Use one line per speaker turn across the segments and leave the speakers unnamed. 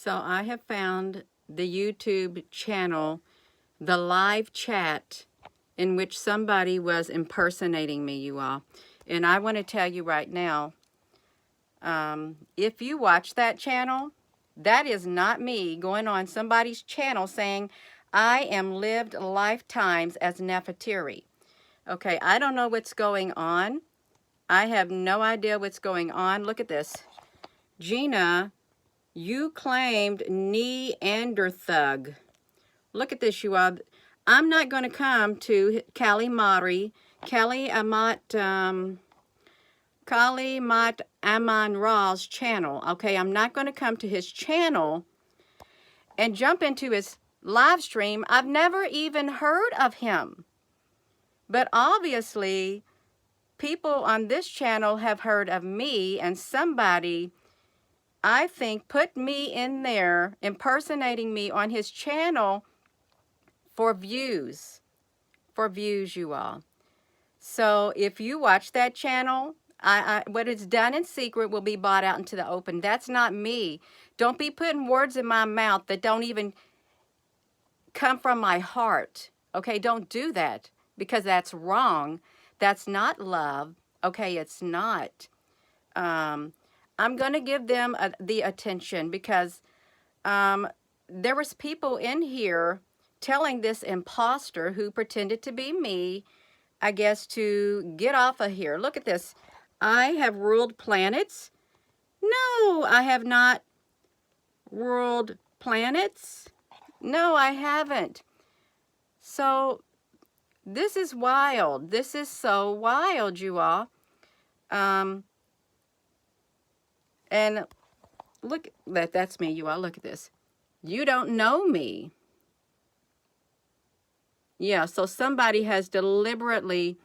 So I have found the YouTube channel, the live chat in which somebody was impersonating me, you all. And I want to tell you right now, if you watch that channel, that is not me going on somebody's channel saying, I am lived lifetimes as Nefertiri. Okay, I don't know what's going on. I have no idea what's going on. Look at this. Gina, you claimed Neanderthug. Look at this, you all. I'm not going to come to Kali Mat Aman Ra's channel. Okay, I'm not going to come to his channel and jump into his live stream. I've never even heard of him. But obviously, people on this channel have heard of me, and somebody, I think, put me in there impersonating me on his channel for views. For views, you all. So if you watch that channel, what is done in secret will be brought out into the open. That's not me. Don't be putting words in my mouth that don't even come from my heart. Okay, don't do that, because that's wrong. That's not love. Okay, it's not. I'm going to give them the attention, because there was people in here telling this imposter who pretended to be me, I guess, to get off of here. Look at this. I have ruled planets. No, I have not ruled planets. No, I haven't. So this is wild. This is so wild, you all. And look, that's me, you all. Look at this. You don't know me. Yeah, so somebody has deliberately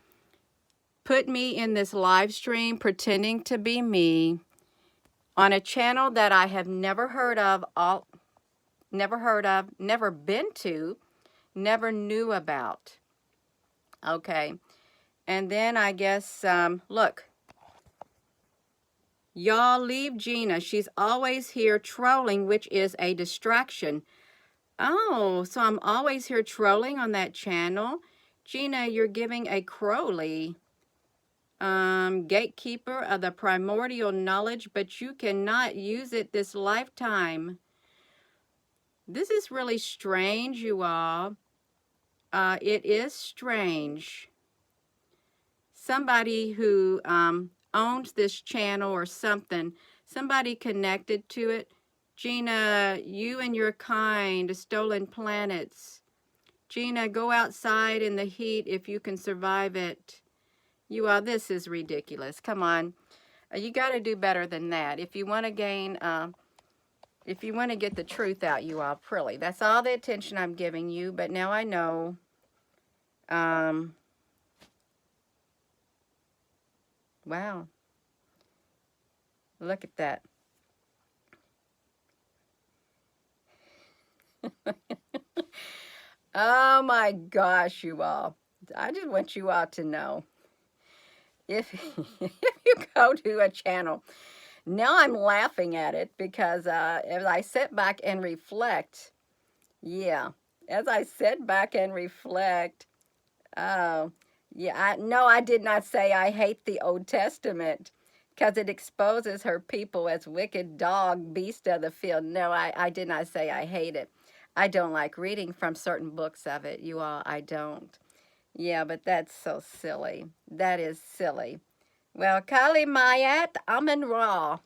put me in this live stream pretending to be me on a channel that I have never heard of, never been to, never knew about. Okay. And then I guess, look, y'all leave Gina. She's always here trolling, which is a distraction. Oh, so I'm always here trolling on that channel. Gina, you're giving a Crowley, gatekeeper of the primordial knowledge, but you cannot use it this lifetime. This is really strange, you all. It is strange. Somebody who owns this channel or something, somebody connected to it. Gina, you and your kind, stolen planets. Gina, go outside in the heat if you can survive it. You all, this is ridiculous. Come on. You got to do better than that. If you want to gain, if you want to get the truth out, you all, really. That's all the attention I'm giving you. But now I know. Wow. Look at that. Oh my gosh, you all. I just want you all to know. If you go to a channel, now I'm laughing at it because as I sit back and reflect, yeah, as I sit back and reflect, oh, yeah, no, I did not say I hate the Old Testament because it exposes her people as wicked dog, beast of the field. No, I did not say I hate it. I don't like reading from certain books of it, you all. I don't. Yeah, but that's so silly. That is silly. Well, Kali Mayat Amun Ra.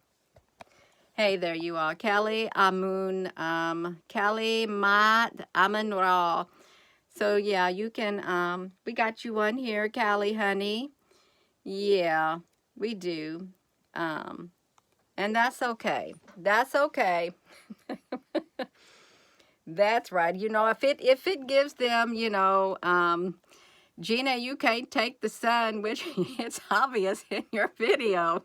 Hey there you are. Kali Mat Amun Ra. So yeah, you can, we got you one here, Kali, honey. Yeah, we do. And that's okay. That's okay. That's right. You know, if it gives them, you know, Gina, you can't take the sun, which it's obvious in your video.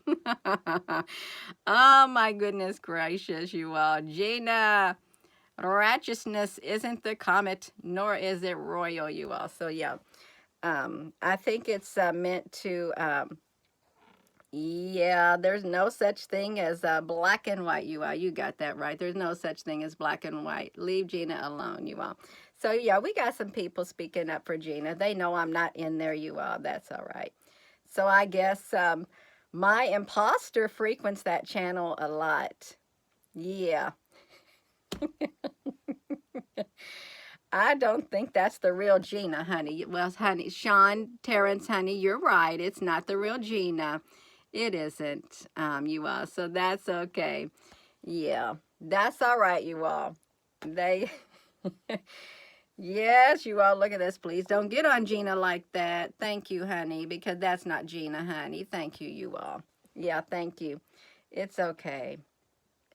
Oh my goodness gracious, you all. Gina, righteousness isn't the comet, nor is it royal, you all. So yeah, I think it's meant to Yeah, there's no such thing as black and white, you all. You got that right. There's no such thing as black and white. Leave Gina alone, you all. So, yeah, we got some people speaking up for Gina. They know I'm not in there, you all. That's all right. So, I guess my imposter frequents that channel a lot. Yeah. I don't think that's the real Gina, honey. Well, honey, Sean, Terrence, honey, you're right. It's not the real Gina. It isn't, you all. So that's okay. Yeah, that's all right, you all. They, yes, you all. Look at this, please. Don't get on Gina like that. Thank you, honey, because that's not Gina, honey. Thank you, you all. Yeah, thank you. It's okay.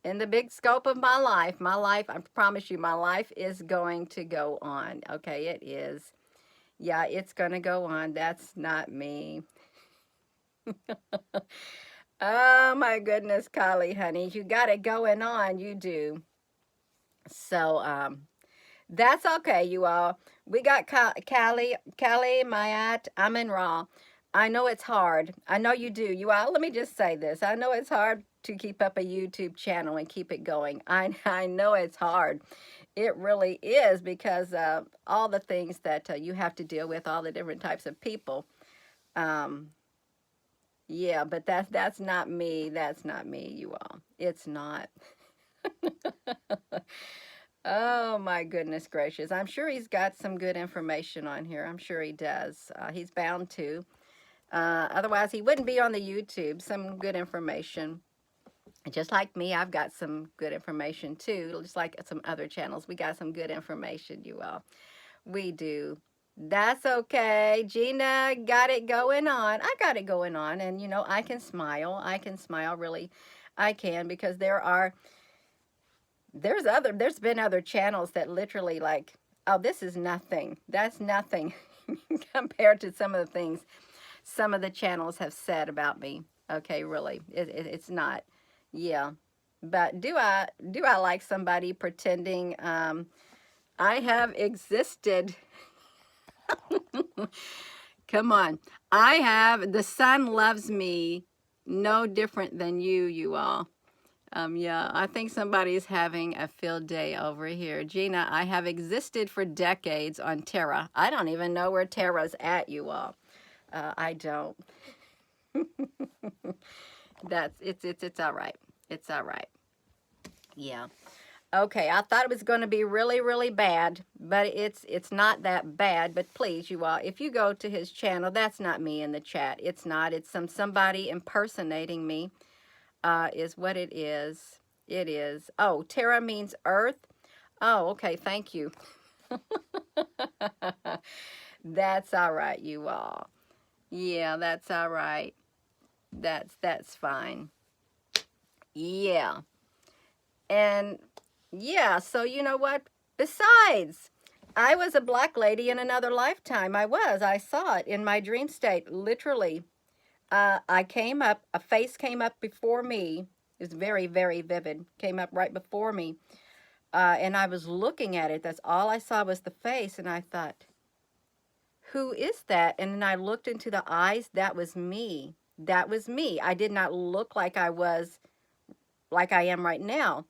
In the big scope of my life, I promise you, my life is going to go on. Okay, it is. Yeah, it's going to go on. That's not me. Oh my goodness, Collie, honey, you got it going on. You do. So, that's okay, you all. We got Callie, Mayat, Amin Ra. I know it's hard. I know you do. You all, let me just say this. I know it's hard to keep up a YouTube channel and keep it going. I know it's hard. It really is because of all the things that you have to deal with, all the different types of people. Um, yeah, but that's not me. That's not me, you all. It's not. Oh my goodness gracious. I'm sure he's got some good information on here. I'm sure he does. He's bound to. Otherwise, he wouldn't be on the YouTube. Some good information. Just like me, I've got some good information too. Just like some other channels, we got some good information, you all. We do. That's okay. Gina got it going on. I got it going on. And, you know, I can smile. I can smile, really. I can, because there's been other channels that literally like, oh, this is nothing. That's nothing compared to some of the things some of the channels have said about me. Okay, really. It's not. Yeah. But do I like somebody pretending I have existed? Come on. I have, the sun loves me no different than you all. Yeah, I think somebody's having a field day over here. Gina, I have existed for decades on Terra. I don't even know where Terra's at, you all. I don't. It's all right. It's all right. Yeah. Okay, I thought it was going to be really, really bad, but it's not that bad. But please, you all, if you go to his channel, that's not me in the chat. It's not. It's somebody impersonating me. Is what it is. It is. Oh, Terra means earth. Oh, okay. Thank you. That's all right, you all. Yeah, that's all right. That's fine. Yeah. And yeah, so you know what? Besides, I was a black lady in another lifetime. I saw it in my dream state, literally. I came up, a face came up before me. It was very, very vivid. Came up right before me. And I was looking at it. That's all I saw was the face. And I thought, who is that? And then I looked into the eyes. That was me. That was me. I did not look like I was, like I am right now.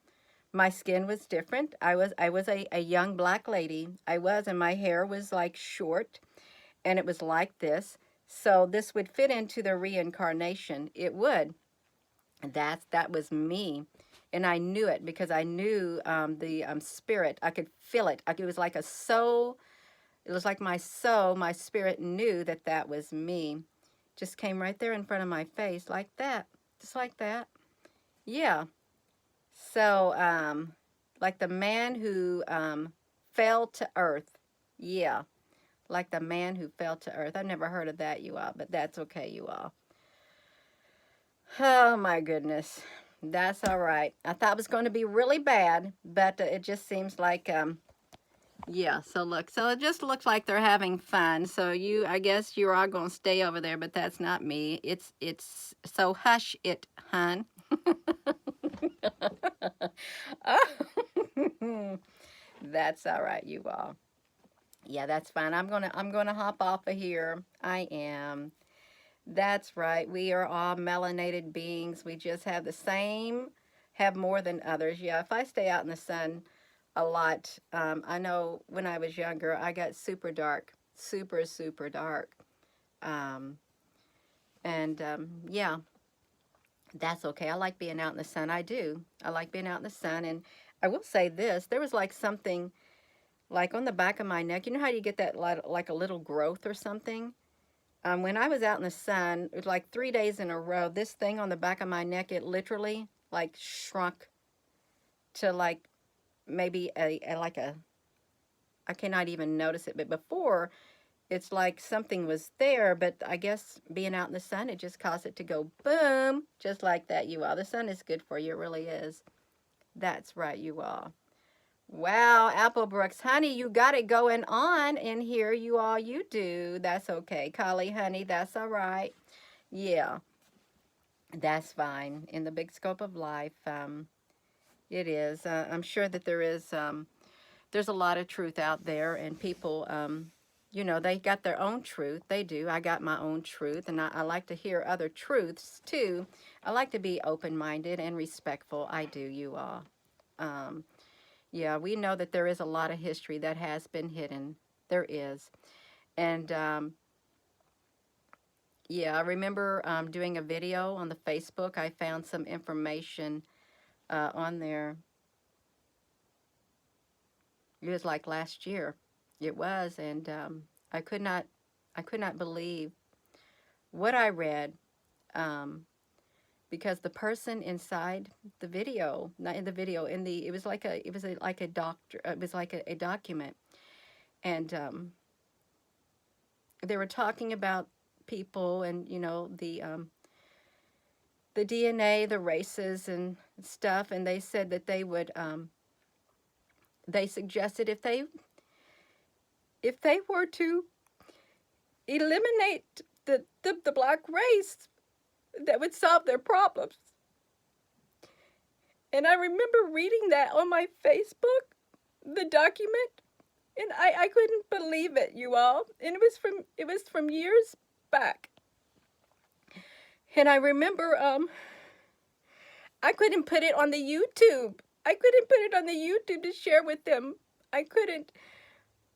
My skin was different. I was a young black lady. I was, and my hair was like short, and it was like this. So this would fit into the reincarnation. It would. That was me. And I knew it because I knew the spirit. I could feel it. It was like a soul. It was like my soul, my spirit knew that that was me. Just came right there in front of my face like that. Just like that. Yeah. So, like the man who fell to earth. Yeah. Like the man who fell to earth. I've never heard of that, you all, but that's okay, you all. Oh, my goodness. That's all right. I thought it was going to be really bad, but it just seems like, yeah, so look. So it just looks like they're having fun. So I guess you are going to stay over there, but that's not me. It's, so hush it, hun. That's all right, you all. Yeah, that's fine. I'm gonna hop off of here. I am. That's right. We are all melanated beings. We just have the same, have more than others. Yeah, if I stay out in the sun a lot, I know when I was younger, I got super dark, super, super dark. Um, and yeah, that's okay. I like being out in the sun. I do. I like being out in the sun. And I will say this, there was like something like on the back of my neck. You know how you get that like a little growth or something? When I was out in the sun, it was like 3 days in a row, this thing on the back of my neck, it literally like shrunk to like maybe like a, I cannot even notice it. But before, it's like something was there, but I guess being out in the sun, it just caused it to go boom, just like that, you all. The sun is good for you, it really is. That's right, you all. Wow, Applebrooks, honey, you got it going on in here, you all. You do. That's okay. Collie, honey, that's all right. Yeah, that's fine. In the big scope of life, it is. I'm sure that there's a lot of truth out there, and people, you know, they got their own truth. They do. I got my own truth, and I like to hear other truths too. I like to be open-minded and respectful. I do, you all. Um, yeah, we know that there is a lot of history that has been hidden. There is. And yeah, I remember doing a video on the Facebook. I found some information on there. It was like last year. It was, and I could not, I could not believe what I read, um, because the person inside the video, not in the video, in the, it was like a doctor, it was like a document, and they were talking about people, and you know the DNA, the races and stuff, and they said that they would, they suggested if they were to eliminate the black race, that would solve their problems. And I remember reading that on my Facebook, the document, and I couldn't believe it, you all. And it was from years back. And I remember I couldn't put it on the YouTube. I couldn't put it on the YouTube to share with them. I couldn't.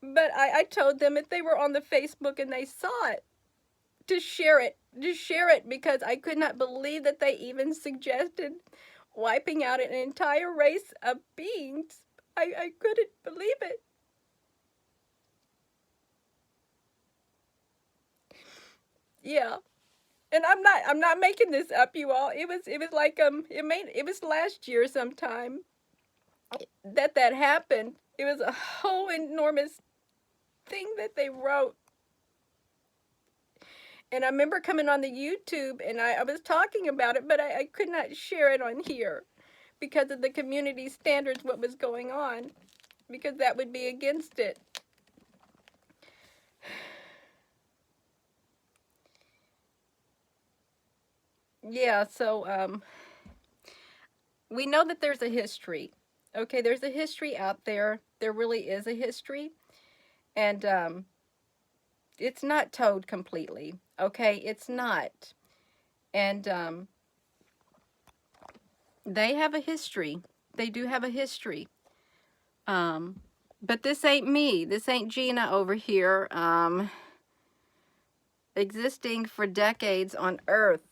But I told them if they were on the Facebook and they saw it, to share it. To share it, because I could not believe that they even suggested wiping out an entire race of beings. I couldn't believe it. Yeah. And I'm not making this up, you all. It was like it was last year sometime that that happened. It was a whole enormous thing that they wrote. And I remember coming on the YouTube and I was talking about it, but I could not share it on here because of the community standards, what was going on, because that would be against it. Yeah, so we know that there's a history. Okay, there's a history out there. There really is a history. And it's not told completely. Okay, it's not. And they have a history. They do have a history. Um, but this ain't me. This ain't Gina over here, existing for decades on Earth.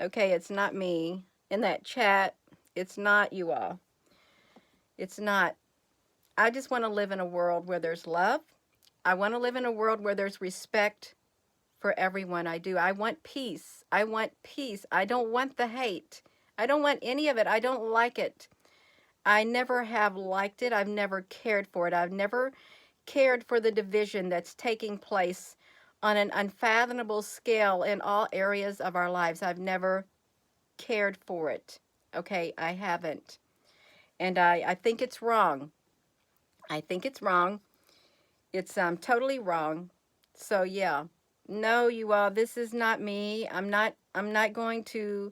Okay, it's not me. In that chat, it's not you all. It's not. I just want to live in a world where there's love. I want to live in a world where there's respect for everyone. I do. I want peace. I want peace. I don't want the hate. I don't want any of it. I don't like it. I never have liked it. I've never cared for it. I've never cared for the division that's taking place on an unfathomable scale in all areas of our lives. I've never cared for it. Okay, I haven't. And I think it's wrong. I think it's wrong. It's totally wrong. So yeah. No, you all, this is not me. I'm not going to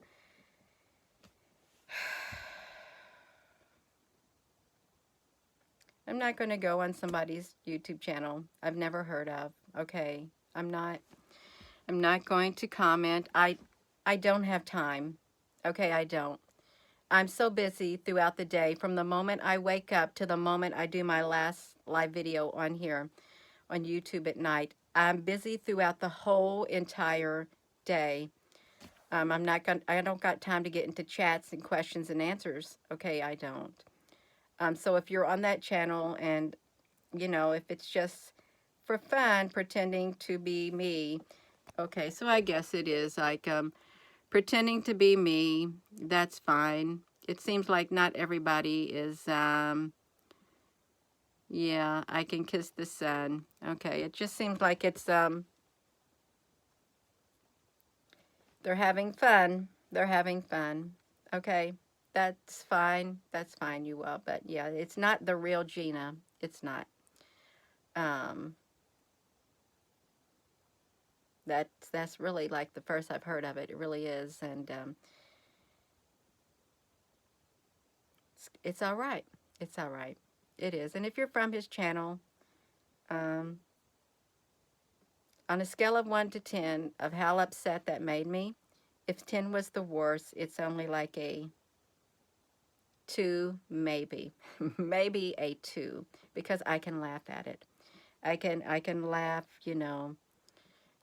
I'm not going to go on somebody's YouTube channel I've never heard of. Okay. I'm not. I'm not going to comment. I don't have time. Okay, I don't. I'm so busy throughout the day from the moment I wake up to the moment I do my last live video on here on YouTube at night. I'm busy throughout the whole entire day. I don't got time to get into chats and questions and answers. Okay, I don't. So if you're on that channel and, you know, if it's just for fun, pretending to be me, okay, so I guess it is like, pretending to be me, that's fine. It seems like not everybody is, yeah, I can kiss the sun. Okay, it just seems like it's, they're having fun. They're having fun. Okay, that's fine. That's fine, you will. But yeah, it's not the real Gina. It's not. Um, that's really like the first I've heard of it. It really is, and it's all right. It's all right. It is. And if you're from his channel, um, on a scale of 1 to 10 of how upset that made me, if 10 was the worst, it's only like a 2, maybe. Maybe a 2, because I can laugh at it. I can laugh, you know,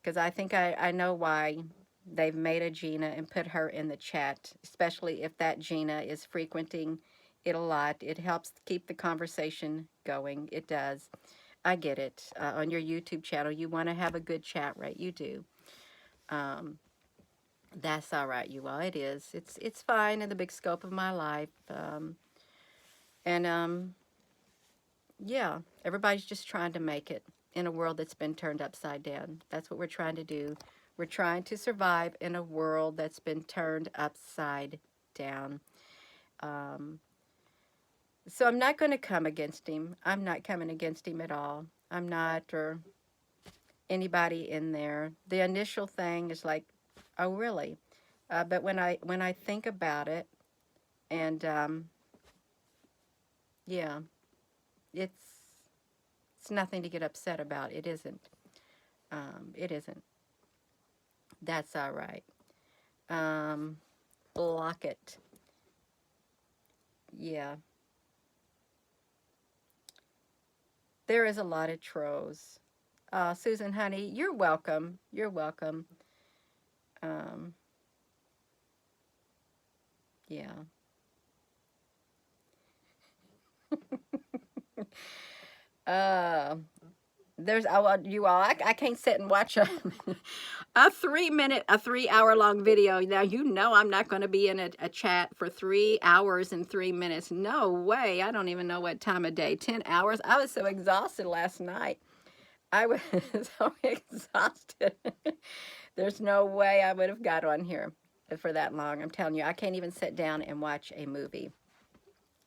because I think I know why they've made a Gina and put her in the chat, especially if that Gina is frequenting it a lot. It helps keep the conversation going. It does. I get it. On your YouTube channel, you want to have a good chat rate. You do. Um, that's all right, you all. It is. It's fine in the big scope of my life. And yeah, everybody's just trying to make it in a world that's been turned upside down. That's what we're trying to do. We're trying to survive in a world that's been turned upside down. Um, so I'm not going to come against him. I'm not coming against him at all. I'm not, or anybody in there. The initial thing is like, oh, really? But when I think about it, and yeah, it's it's nothing to get upset about. It isn't. It isn't. That's all right. Um, Block it. Yeah, there is a lot of trolls. Susan, honey, you're welcome. You're welcome. Um, yeah. Uh, there's you all. I can't sit and watch a a 3 minute, a 3 hour long video. Now you know I'm not going to be in a chat for 3 hours and 3 minutes. No way. I don't even know what time of day. 10 hours. I was so exhausted last night. I was so exhausted. There's no way I would have got on here for that long. I'm telling you, I can't even sit down and watch a movie.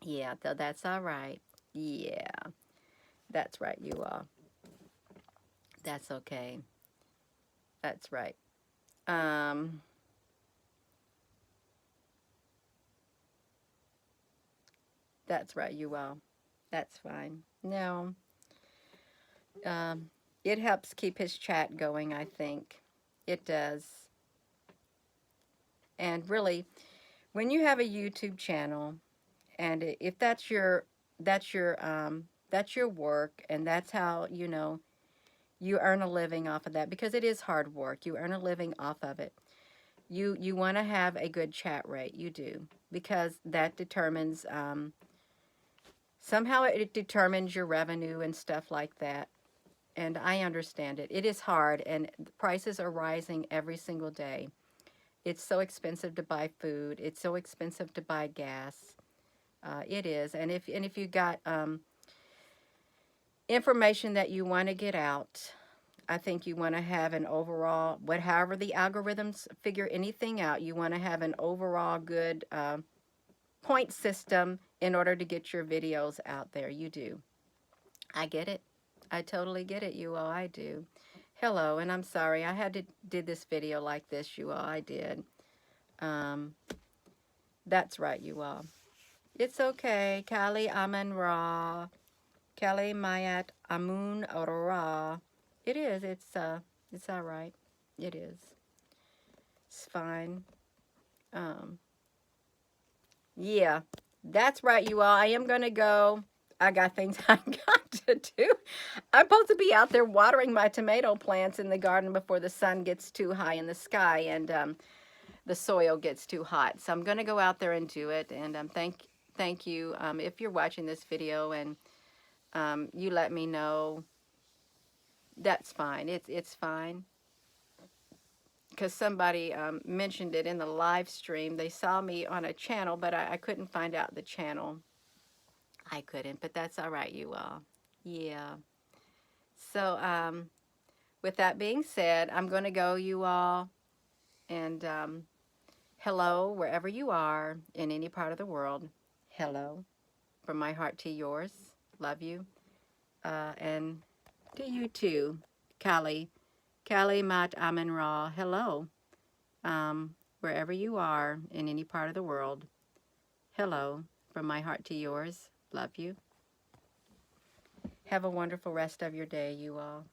Yeah, though that's all right. Yeah, that's right, you all. That's okay. That's right. Um, that's right, you all. That's fine. No, um, it helps keep his chat going, I think. It does. And really, when you have a YouTube channel, and if that's your work, and that's how, you know, you earn a living off of that, because it is hard work. You earn a living off of it. You want to have a good chat rate. You do, because that determines, somehow it determines your revenue and stuff like that. And I understand it. It is hard, and the prices are rising every single day. It's so expensive to buy food. It's so expensive to buy gas. It is. And if you got information that you want to get out, I think you want to have an overall, however the algorithms figure anything out, you want to have an overall good point system in order to get your videos out there. You do. I get it. I totally get it, you all. I do. Hello, and I'm sorry I had to did this video like this, you all. I did. Um, that's right, you all. It's okay. Kali Amun Ra. Kali Mayat Amun Ra. It is. It's all right. It is. It's fine. Yeah, that's right, you all. I am going to go. I got things I got to do. I'm supposed to be out there watering my tomato plants in the garden before the sun gets too high in the sky and the soil gets too hot. So I'm going to go out there and do it. And thank you if you're watching this video and you let me know. That's fine. It's fine. Because somebody mentioned it in the live stream. They saw me on a channel, but I couldn't find out the channel. I couldn't, but that's all right, you all. Yeah. So with that being said, I'm going to go, you all. And hello, wherever you are in any part of the world. Hello. From my heart to yours. Love you. And to you too, Kali. Kali Mat Amen Ra. Hello. Wherever you are in any part of the world. Hello. From my heart to yours. Love you. Have a wonderful rest of your day, you all.